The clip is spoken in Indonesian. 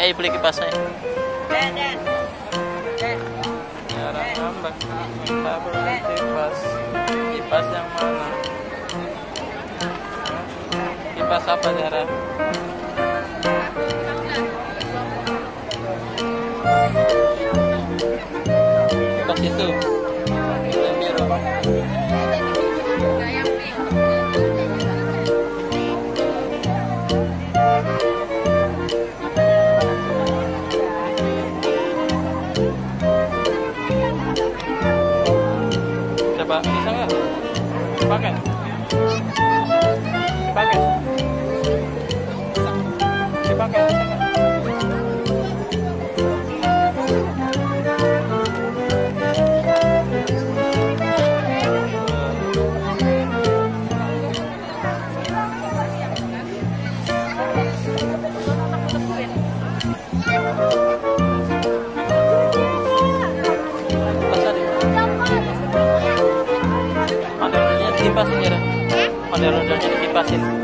Ayo beli kipasnya. Jarang ngambek. Kita beli kipas. Kipas yang mana? Kipas apa Zara? Kipas itu. Yang biru. Coba bisa nggak? Pakai. Dipakai. Dipakai bisa nggak? Kipasin ya, model-modelnya dikipasin.